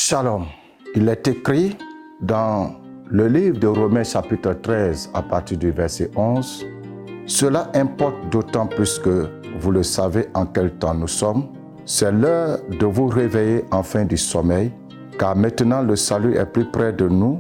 Shalom. Il est écrit dans le livre de Romains chapitre 13 à partir du verset 11. Cela importe d'autant plus que vous le savez en quel temps nous sommes. C'est l'heure de vous réveiller enfin du sommeil, car maintenant le salut est plus près de nous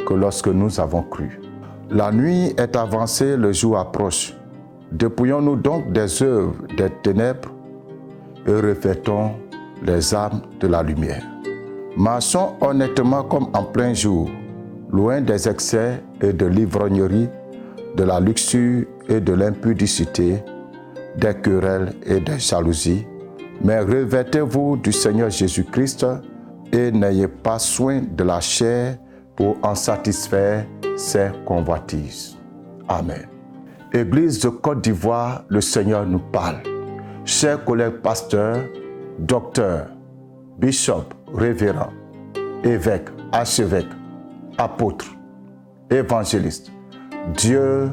que lorsque nous avons cru. La nuit est avancée, le jour approche. Dépouillons-nous donc des œuvres des ténèbres et revêtons les armes de la lumière. Marchons honnêtement comme en plein jour, loin des excès et de l'ivrognerie, de la luxure et de l'impudicité, des querelles et des jalousies, mais revêtez-vous du Seigneur Jésus-Christ et n'ayez pas soin de la chair pour en satisfaire ses convoitises. Amen. Église de Côte d'Ivoire, le Seigneur nous parle. Chers collègues pasteurs, docteurs, bishops, révérends, évêques, archevêques, apôtres, évangélistes, Dieu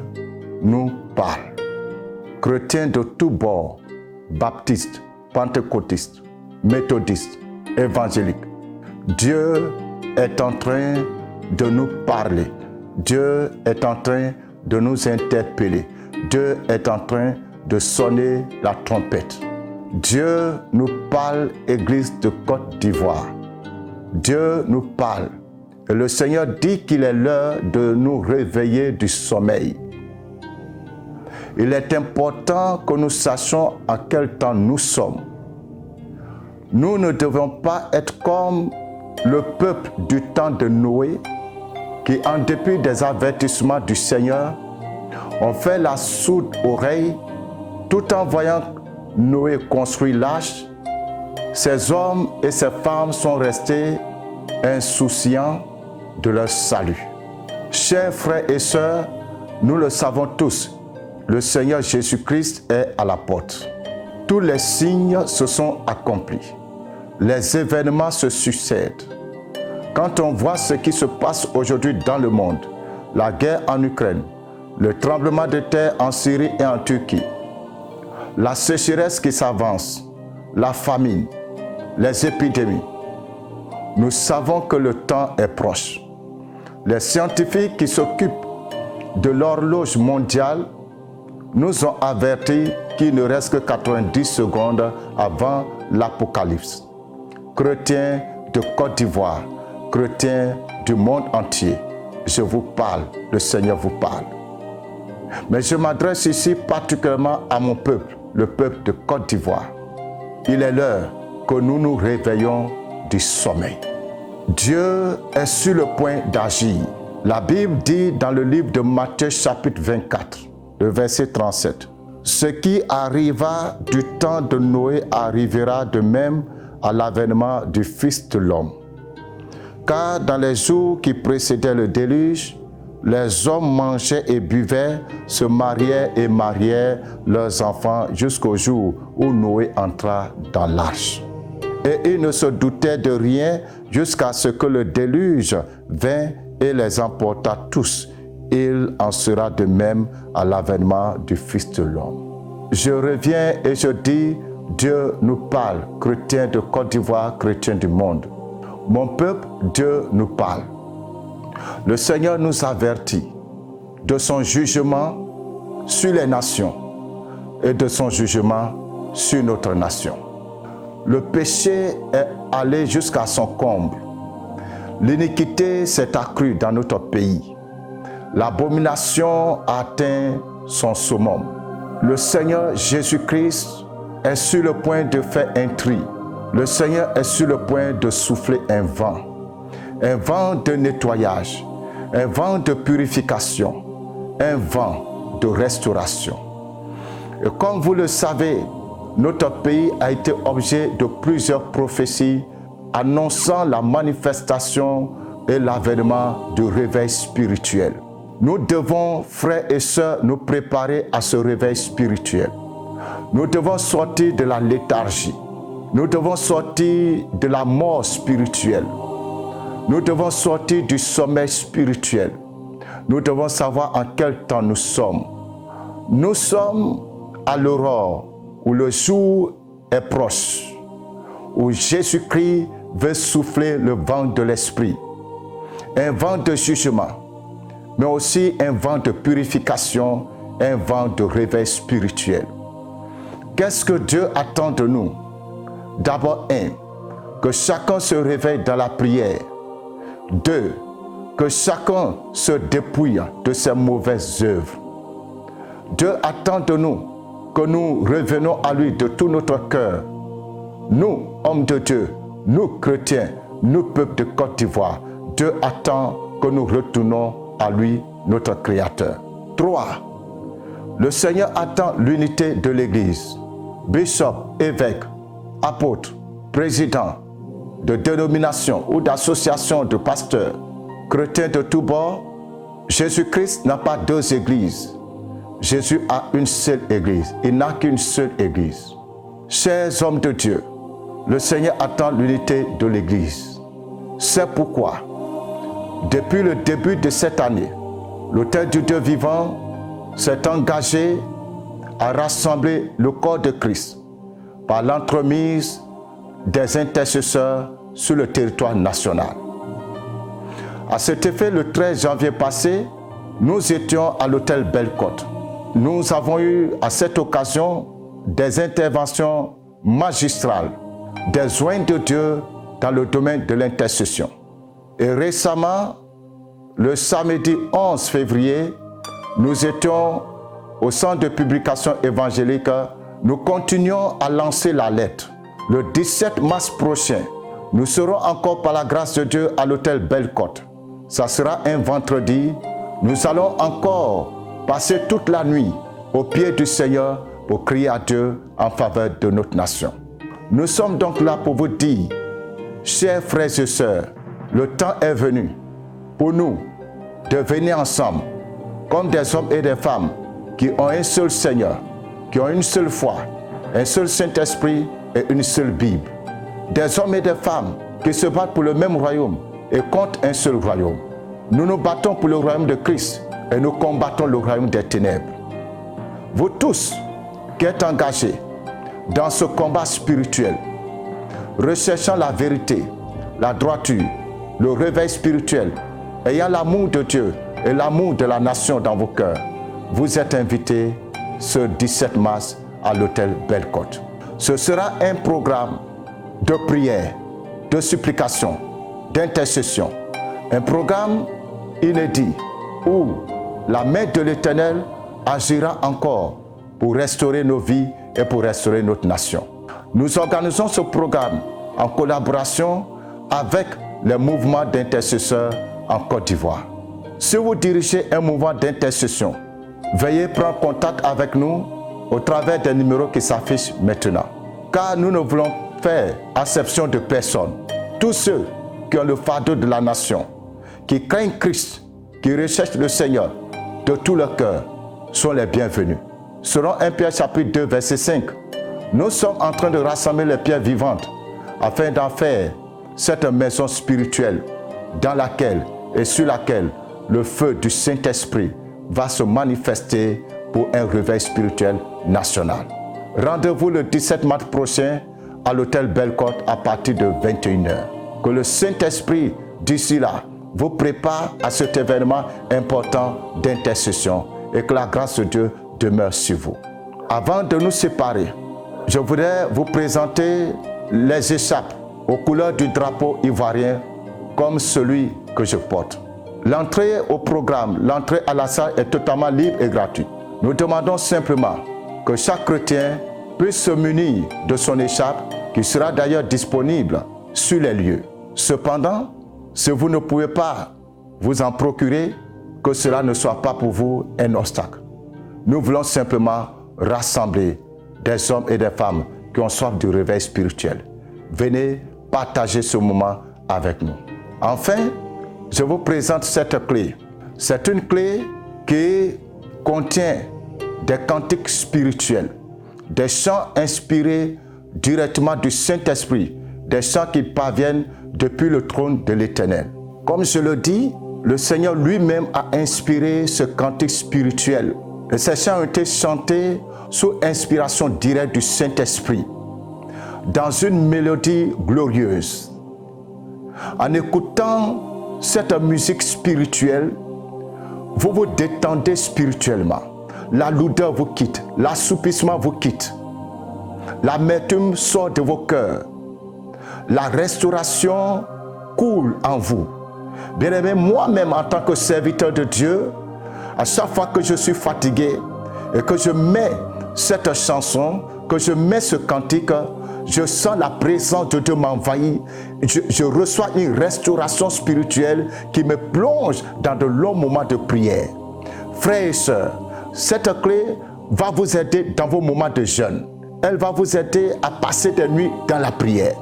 nous parle. Chrétiens de tous bords, baptistes, pentecôtistes, méthodistes, évangéliques, Dieu est en train de nous parler. Dieu est en train de nous interpeller. Dieu est en train de sonner la trompette. Dieu nous parle, Église de Côte d'Ivoire. Dieu nous parle. Et le Seigneur dit qu'il est l'heure de nous réveiller du sommeil. Il est important que nous sachions à quel temps nous sommes. Nous ne devons pas être comme le peuple du temps de Noé, qui, en dépit des avertissements du Seigneur, ont fait la sourde oreille tout en voyant Noé construire l'arche. Ces hommes et ces femmes sont restés insouciants de leur salut. Chers frères et sœurs, nous le savons tous, le Seigneur Jésus-Christ est à la porte. Tous les signes se sont accomplis. Les événements se succèdent. Quand on voit ce qui se passe aujourd'hui dans le monde, la guerre en Ukraine, le tremblement de terre en Syrie et en Turquie, la sécheresse qui s'avance, la famine, les épidémies, nous savons que le temps est proche. Les scientifiques qui s'occupent de l'horloge mondiale nous ont avertis qu'il ne reste que 90 secondes avant l'apocalypse. Chrétiens de Côte d'Ivoire, chrétiens du monde entier, je vous parle, le Seigneur vous parle. Mais je m'adresse ici particulièrement à mon peuple, le peuple de Côte d'Ivoire. Il est l'heure que nous nous réveillons du sommeil. Dieu est sur le point d'agir. La Bible dit dans le livre de Matthieu chapitre 24, le verset 37, « Ce qui arriva du temps de Noé arrivera de même à l'avènement du Fils de l'homme. Car dans les jours qui précédaient le déluge, les hommes mangeaient et buvaient, se mariaient et mariaient leurs enfants jusqu'au jour où Noé entra dans l'arche. Et ils ne se doutaient de rien jusqu'à ce que le déluge vint et les emporta tous. Il en sera de même à l'avènement du Fils de l'homme. » Je reviens et je dis, Dieu nous parle, chrétiens de Côte d'Ivoire, chrétiens du monde. Mon peuple, Dieu nous parle. Le Seigneur nous avertit de son jugement sur les nations et de son jugement sur notre nation. Le péché est allé jusqu'à son comble. L'iniquité s'est accrue dans notre pays. L'abomination a atteint son summum. Le Seigneur Jésus-Christ est sur le point de faire un tri. Le Seigneur est sur le point de souffler un vent de nettoyage, un vent de purification, un vent de restauration. Et comme vous le savez, notre pays a été objet de plusieurs prophéties annonçant la manifestation et l'avènement du réveil spirituel. Nous devons, frères et sœurs, nous préparer à ce réveil spirituel. Nous devons sortir de la léthargie. Nous devons sortir de la mort spirituelle. Nous devons sortir du sommeil spirituel. Nous devons savoir en quel temps nous sommes. Nous sommes à l'aurore, où le jour est proche, où Jésus-Christ veut souffler le vent de l'esprit. Un vent de jugement, mais aussi un vent de purification, un vent de réveil spirituel. Qu'est-ce que Dieu attend de nous? D'abord, que chacun se réveille dans la prière. 2, que chacun se dépouille de ses mauvaises œuvres. Dieu attend de nous que nous revenons à lui de tout notre cœur. Nous, hommes de Dieu, nous chrétiens, nous peuple de Côte d'Ivoire, Dieu attend que nous retournons à lui, notre Créateur. 3. Le Seigneur attend l'unité de l'Église. Bishop, évêque, apôtre, président de dénomination ou d'association de pasteurs, chrétiens de tous bords, Jésus-Christ n'a pas deux églises. Jésus a une seule église. Il n'a qu'une seule église. Chers hommes de Dieu, le Seigneur attend l'unité de l'église. C'est pourquoi, depuis le début de cette année, l'autel du Dieu vivant s'est engagé à rassembler le corps de Christ par l'entremise des intercesseurs sur le territoire national. À cet effet, le 13 janvier passé, nous étions à l'hôtel Belle-Côte. Nous avons eu à cette occasion des interventions magistrales, des soins de Dieu dans le domaine de l'intercession. Et récemment, le samedi 11 février, nous étions au centre de publication évangélique. Nous continuons à lancer la lettre. Le 17 mars prochain, nous serons encore par la grâce de Dieu à l'hôtel Belle-Côte. Ça sera un vendredi. Nous allons encore passer toute la nuit au pied du Seigneur pour crier à Dieu en faveur de notre nation. Nous sommes donc là pour vous dire, chers frères et sœurs, le temps est venu pour nous de venir ensemble comme des hommes et des femmes qui ont un seul Seigneur, qui ont une seule foi, un seul Saint-Esprit et une seule Bible. Des hommes et des femmes qui se battent pour le même royaume et contre un seul royaume. Nous nous battons pour le royaume de Christ et nous combattons le royaume des ténèbres. Vous tous qui êtes engagés dans ce combat spirituel, recherchant la vérité, la droiture, le réveil spirituel, ayant l'amour de Dieu et l'amour de la nation dans vos cœurs, vous êtes invités ce 17 mars à l'hôtel Belle-Côte. Ce sera un programme de prière, de supplication, d'intercession. Un programme inédit où la main de l'Éternel agira encore pour restaurer nos vies et pour restaurer notre nation. Nous organisons ce programme en collaboration avec les mouvements d'intercesseurs en Côte d'Ivoire. Si vous dirigez un mouvement d'intercession, veuillez prendre contact avec nous au travers des numéros qui s'affichent maintenant. Car nous ne voulons faire acception de personne. Tous ceux qui ont le fardeau de la nation, qui craignent Christ, qui recherchent le Seigneur de tout leur cœur, sont les bienvenus. Selon 1 Pierre chapitre 2 verset 5, nous sommes en train de rassembler les pierres vivantes afin d'en faire cette maison spirituelle dans laquelle et sur laquelle le feu du Saint-Esprit va se manifester pour un réveil spirituel national. Rendez-vous le 17 mars prochain à l'hôtel Belle-Côte à partir de 21h. Que le Saint-Esprit d'ici là vous prépare à cet événement important d'intercession et que la grâce de Dieu demeure sur vous. Avant de nous séparer, je voudrais vous présenter les écharpes aux couleurs du drapeau ivoirien comme celui que je porte. L'entrée au programme, l'entrée à la salle est totalement libre et gratuite. Nous demandons simplement que chaque chrétien puisse se munir de son écharpe qui sera d'ailleurs disponible sur les lieux. Cependant, si vous ne pouvez pas vous en procurer, que cela ne soit pas pour vous un obstacle. Nous voulons simplement rassembler des hommes et des femmes qui ont soif du réveil spirituel. Venez partager ce moment avec nous. Enfin, je vous présente cette clé. C'est une clé qui contient des cantiques spirituels, des chants inspirés directement du Saint-Esprit, des chants qui parviennent depuis le trône de l'Éternel. Comme je le dis, le Seigneur lui-même a inspiré ce cantique spirituel. Et ces chants ont été chantés sous inspiration directe du Saint-Esprit, dans une mélodie glorieuse. En écoutant cette musique spirituelle, vous vous détendez spirituellement. La lourdeur vous quitte, l'assoupissement vous quitte. L'amertume sort de vos cœurs. La restauration coule en vous. Bien-aimé, moi-même en tant que serviteur de Dieu, à chaque fois que je suis fatigué et que je mets cette chanson, que je mets ce cantique, je sens la présence de Dieu m'envahir. Je reçois une restauration spirituelle qui me plonge dans de longs moments de prière. Frères et sœurs, cette clé va vous aider dans vos moments de jeûne. Elle va vous aider à passer des nuits dans la prière.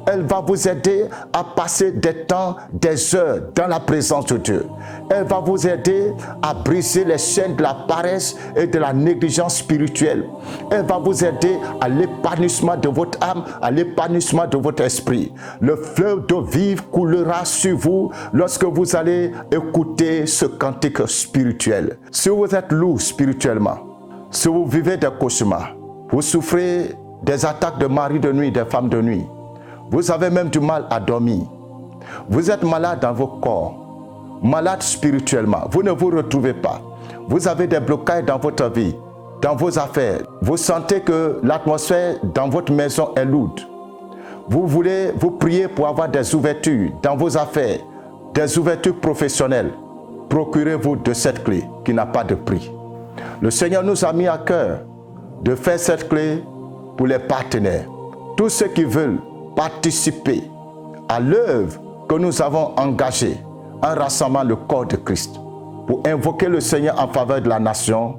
Elle va vous aider à passer des temps, des heures dans la présence de Dieu. Elle va vous aider à briser les chaînes de la paresse et de la négligence spirituelle. Elle va vous aider à l'épanouissement de votre âme, à l'épanouissement de votre esprit. Le fleuve d'eau vive coulera sur vous lorsque vous allez écouter ce cantique spirituel. Si vous êtes lourd spirituellement, si vous vivez des cauchemars, vous souffrez des attaques de mari de nuit, des femmes de nuit, vous avez même du mal à dormir. Vous êtes malade dans vos corps, malade spirituellement. Vous ne vous retrouvez pas. Vous avez des blocages dans votre vie, dans vos affaires. Vous sentez que l'atmosphère dans votre maison est lourde. Vous priez pour avoir des ouvertures dans vos affaires, des ouvertures professionnelles. Procurez-vous de cette clé qui n'a pas de prix. Le Seigneur nous a mis à cœur de faire cette clé pour les partenaires. Tous ceux qui veulent participer à l'œuvre que nous avons engagée en rassemblant le corps de Christ pour invoquer le Seigneur en faveur de la nation,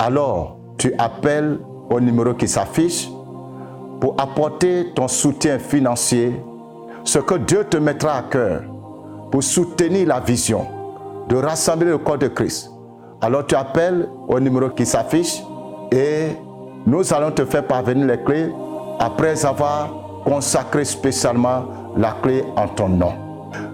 alors tu appelles au numéro qui s'affiche pour apporter ton soutien financier, ce que Dieu te mettra à cœur pour soutenir la vision de rassembler le corps de Christ. Alors tu appelles au numéro qui s'affiche et nous allons te faire parvenir les clés après avoir consacré spécialement la clé en ton nom.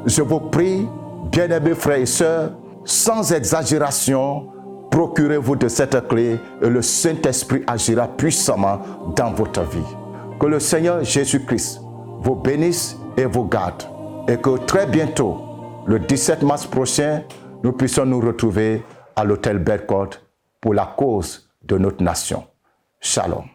Je vous prie, bien-aimés frères et sœurs, sans exagération, procurez-vous de cette clé et le Saint-Esprit agira puissamment dans votre vie. Que le Seigneur Jésus-Christ vous bénisse et vous garde. Et que très bientôt, le 17 mars prochain, nous puissions nous retrouver à l'hôtel Bellecote pour la cause de notre nation. Shalom.